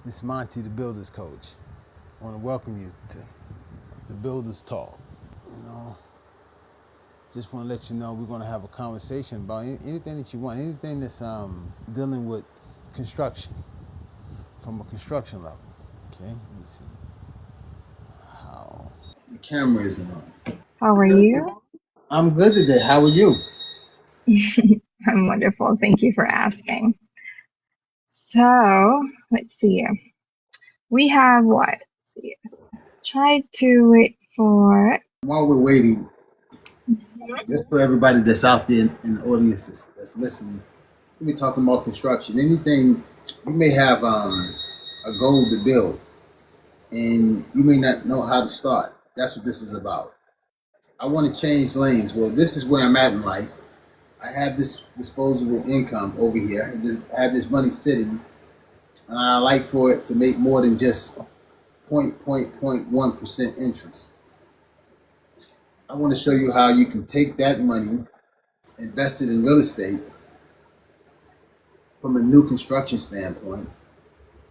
This is Monty, the Builder's Coach. I want to welcome you to the Builder's Talk. You know, just want to let you know we're going to have a conversation about anything that you want, anything that's dealing with construction from a construction level. Okay, let me see. How the camera isn't on. How are you? I'm good today. How are you? I'm wonderful. Thank you for asking. So, let's see here. We have what? Let's see. Try to wait for. While we're waiting, just for everybody that's out there in the audience that's listening, we're talking about construction. Anything you may have a goal to build, and you may not know how to start. That's what this is about. I want to change lanes. Well, this is where I'm at in life. I have this disposable income over here. I have this money sitting, and I like for it to make more than just 0.1% interest. I want to show you how you can take that money, invest it in real estate from a new construction standpoint,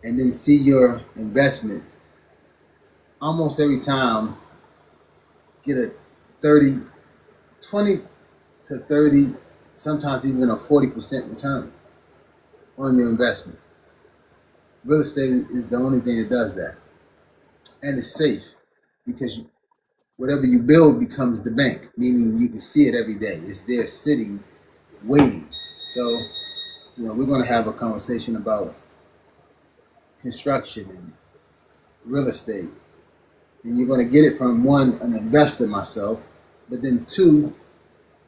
and then see your investment almost every time get a 30, 20 to 30, sometimes even a 40% return on your investment. Real estate is the only thing that does that. And it's safe because whatever you build becomes the bank, meaning you can see it every day. It's there sitting, waiting. So, we're going to have a conversation about construction and real estate. And you're going to get it from one, an investor, myself, but then two,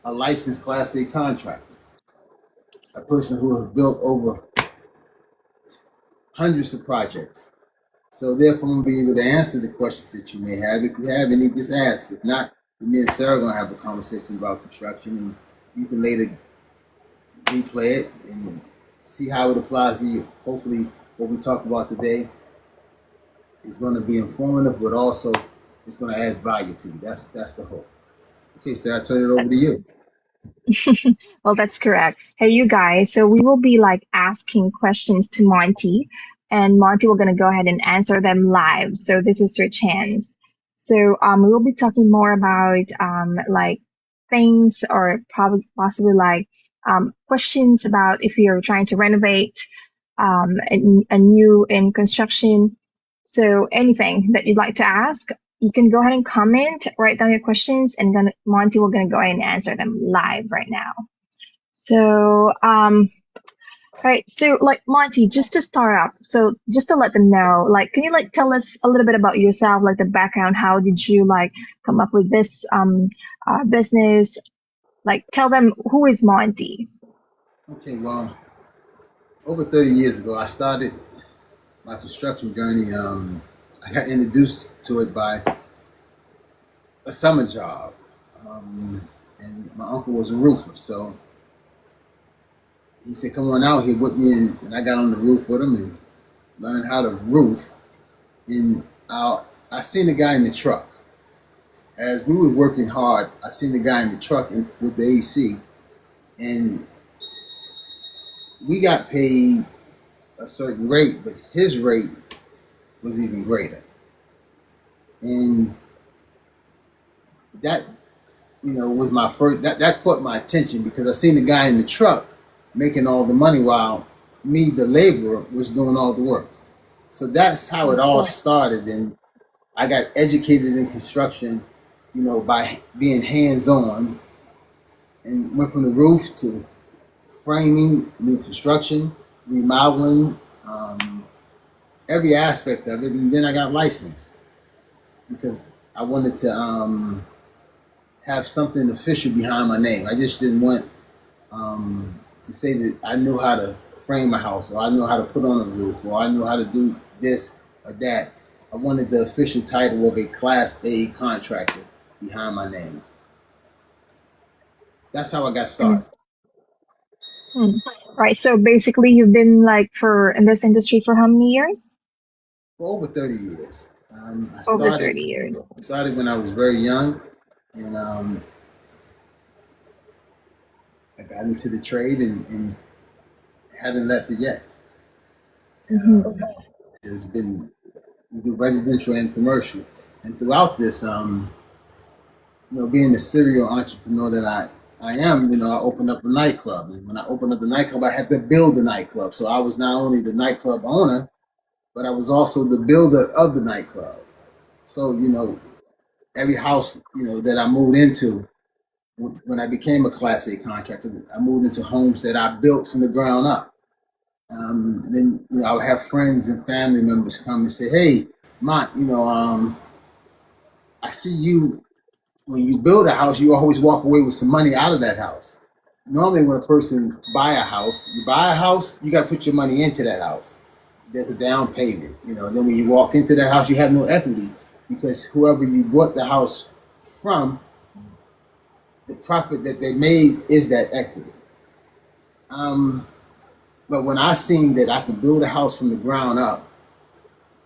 a licensed Class A contractor, a person who has built over hundreds of projects. So therefore, I'm going to be able to answer the questions that you may have. If you have any, just ask. If not, me and Sarah are going to have a conversation about construction, and you can later replay it and see how it applies to you. Hopefully, what we talk about today is going to be informative, but also it's going to add value to you. That's the hope. Okay, Sarah, I turn it over to you. Well, that's correct. Hey, you guys. So we will be like asking questions to Monty, and Monty will gonna go ahead and answer them live. So this is your chance. So we will be talking more about like things or probably possibly like questions about if you're trying to renovate a new in construction. So anything that you'd like to ask, you can go ahead and comment, write down your questions, and then Monty will gonna go ahead and answer them live right now. So, right. So, like Monty, just to start up, so just to let them know, like, can you like tell us a little bit about yourself, like the background? How did you like come up with this business? Like, tell them who is Monty. Okay, well, over 30 years ago, I started my construction journey. I got introduced to it by a summer job, and my uncle was a roofer, so he said, "Come on out here with me," and I got on the roof with him and learned how to roof. And I seen the guy in the truck as we were working hard. I seen the guy in the truck with the AC, and we got paid a certain rate, but his rate was even greater. And that, was my first, that caught my attention because I seen the guy in the truck making all the money while me, the laborer, was doing all the work. So that's how it all started. And I got educated in construction, by being hands on, and went from the roof to framing, new construction, remodeling, every aspect of it. And then I got licensed because I wanted to have something official behind my name. I just didn't want to say that I knew how to frame a house, or I knew how to put on a roof, or I knew how to do this or that. I wanted the official title of a Class A contractor behind my name. That's how I got started. Mm-hmm. Right. So basically, you've been like for in this industry for how many years? For over 30 years. I Over started 30 years. started when I was very young, and I got into the trade and haven't left it yet. Mm-hmm. There's been we do residential and commercial, and throughout this, being the serial entrepreneur that I am, I opened up a nightclub, and when I opened up the nightclub, I had to build the nightclub. So I was not only the nightclub owner, but I was also the builder of the nightclub. So every house that I moved into, when I became a Class A contractor, I moved into homes that I built from the ground up. Then I would have friends and family members come and say, "Hey, Mont, I see you when you build a house, you always walk away with some money out of that house. Normally, when a person you buy a house, you got to put your money into that house. There's a down payment, Then when you walk into that house, you have no equity because whoever you bought the house from, the profit that they made is that equity. But when I seen that I could build a house from the ground up,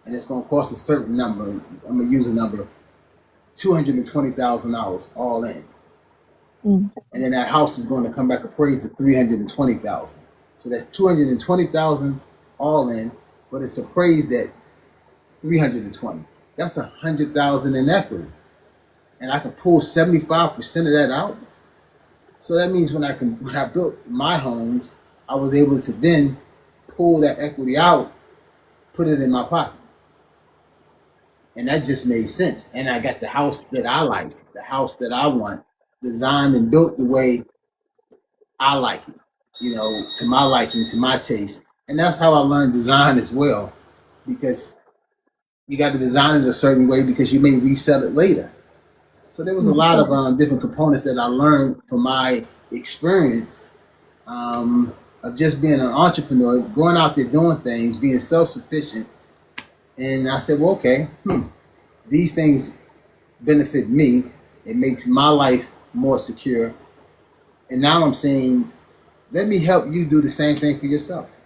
and it's going to cost a certain number, I'm going to use a number, $220,000 all in. And then that house is going to come back appraised at $320,000. So that's $220,000 all in, but it's appraised at $320,000. That's $100,000 in equity, and I can pull 75% of that out. So that means when I built my homes, I was able to then pull that equity out, put it in my pocket, and that just made sense. And I got the house that I like, the house that I want, designed and built the way I like it, to my liking, to my taste. And that's how I learned design as well, because you got to design it a certain way because you may resell it later. So there was a lot of different components that I learned from my experience of just being an entrepreneur, going out there doing things, being self-sufficient. And I said, well, okay, these things benefit me. It makes my life more secure. And now I'm saying, let me help you do the same thing for yourself.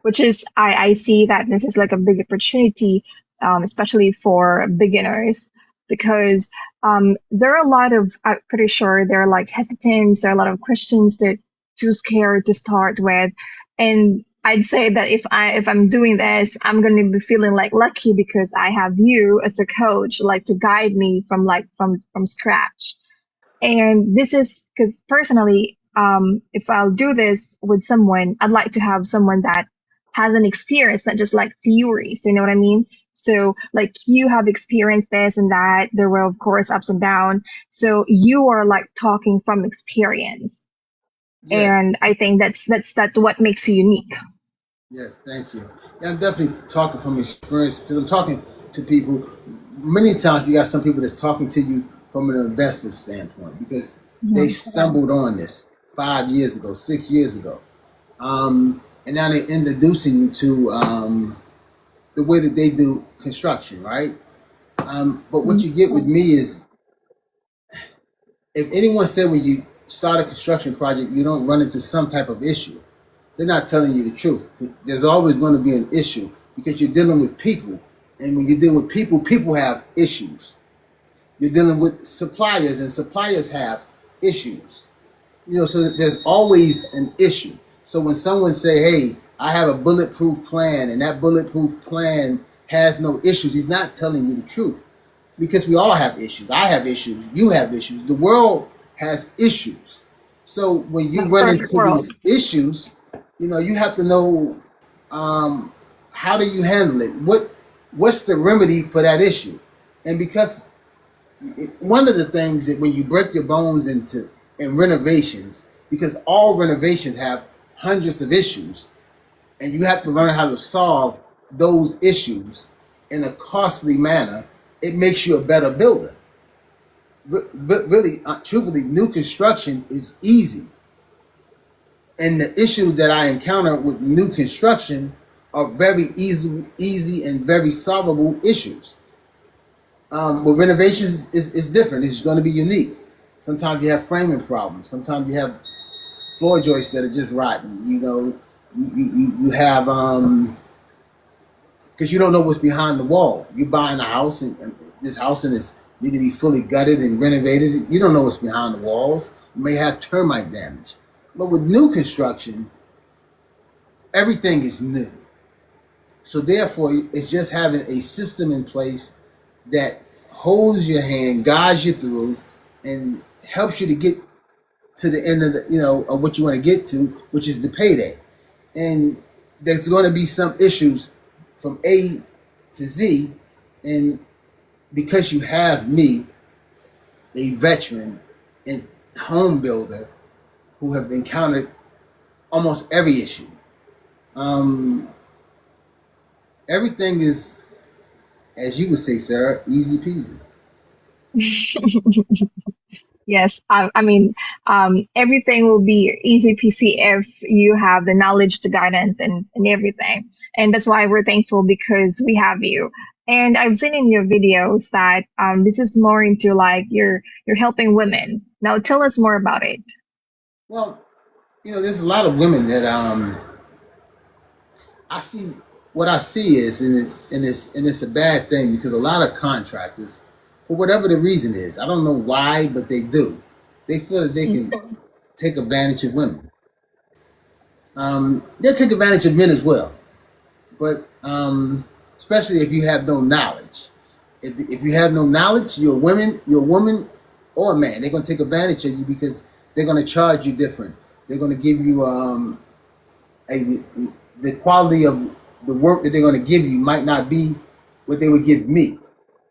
Which is, I see that this is like a big opportunity, especially for beginners, because there are a lot of, I'm pretty sure there are like hesitants, there are a lot of questions that too scared to start with. And I'd say that if I'm doing this, I'm going to be feeling like lucky because I have you as a coach, like to guide me from scratch. And this is because personally, if I'll do this with someone, I'd like to have someone that has an experience, not just like theories, you know what I mean? So like you have experienced this and that, there were of course ups and downs. So you are like talking from experience. Yeah. And I think that's what makes you unique. Yes, thank you. Yeah, I'm definitely talking from experience because I'm talking to people. Many times you got some people that's talking to you from an investor standpoint because they stumbled on this 5 years ago, 6 years ago. And now they're introducing you to the way that they do construction, right? But what you get with me is, if anyone said when you start a construction project, you don't run into some type of issue, they're not telling you the truth. There's always going to be an issue because you're dealing with people. And when you deal with people, people have issues. You're dealing with suppliers, and suppliers have issues. So there's always an issue. So when someone say, "Hey, I have a bulletproof plan," and that bulletproof plan has no issues, he's not telling you the truth, because we all have issues. I have issues. You have issues. The world has issues. So when you run into these issues, you have to know how do you handle it. What's the remedy for that issue? And because one of the things that when you break your bones in renovations, because all renovations have hundreds of issues, and you have to learn how to solve those issues in a costly manner, it makes you a better builder. But really, truthfully, new construction is easy. And the issues that I encounter with new construction are very easy and very solvable issues. With renovations is different. It's going to be unique. Sometimes you have framing problems. Sometimes you have floor joists that are just rotten. You have because you don't know what's behind the wall. You're buying a house, and this house is need to be fully gutted and renovated. You don't know what's behind the walls. You may have termite damage. But with new construction, everything is new. So therefore, it's just having a system in place that holds your hand, guides you through, and helps you to get to the end of of what you want to get to, which is the payday. And there's going to be some issues from A to Z, and because you have me, a veteran and home builder who have encountered almost every issue, um, everything is, as you would say, Sarah, easy peasy. Yes, I mean, everything will be easy peasy if you have the knowledge, the guidance, and everything. And that's why we're thankful because we have you. And I've seen in your videos that this is more into like you're helping women. Now tell us more about it. Well, there's a lot of women that I see. What I see is, and it's a bad thing because a lot of contractors, for whatever the reason is, I don't know why, but they do. They feel that they can take advantage of women. They take advantage of men as well, but especially if you have no knowledge. If you have no knowledge, you're a woman or a man. They're gonna take advantage of you because they're gonna charge you different. They're gonna give you a the quality of the work that they're gonna give you might not be what they would give me,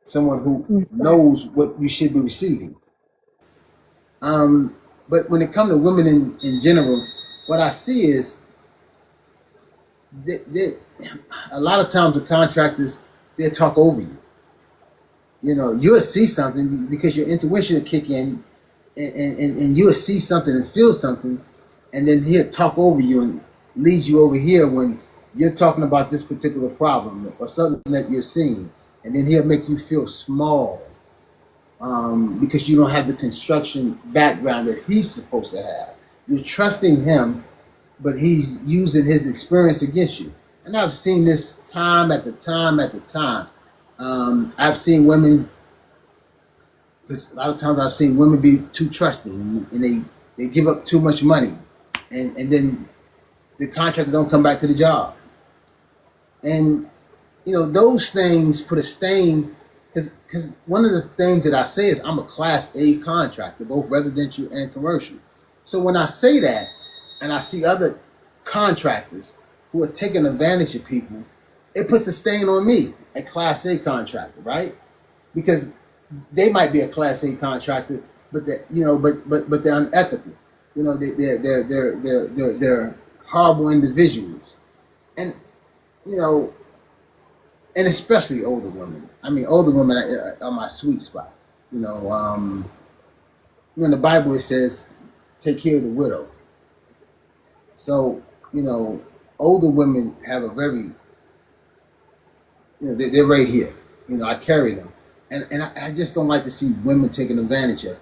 someone who knows what you should be receiving. But when it comes to women in general, what I see is that a lot of times the contractors, they'll talk over you. You'll see something because your intuition will kick in, and you'll see something and feel something, and then he'll talk over you and lead you over here when you're talking about this particular problem or something that you're seeing, and then he'll make you feel small because you don't have the construction background that he's supposed to have. You're trusting him, but he's using his experience against you. And I've seen this time after time after time. I've seen women, because a lot of times I've seen women be too trusting, and they give up too much money, and then the contractor don't come back to the job. And those things put a stain, because one of the things that I say is I'm a Class A contractor, both residential and commercial. So when I say that, and I see other contractors who are taking advantage of people, it puts a stain on me, a Class A contractor, right? Because they might be a Class A contractor, but but they're unethical. They're horrible individuals, and you know, and especially older women. I mean, older women are my sweet spot. In the Bible it says, "Take care of the widow." So older women have a very, they're right here. I carry them, and I just don't like to see women taken advantage of.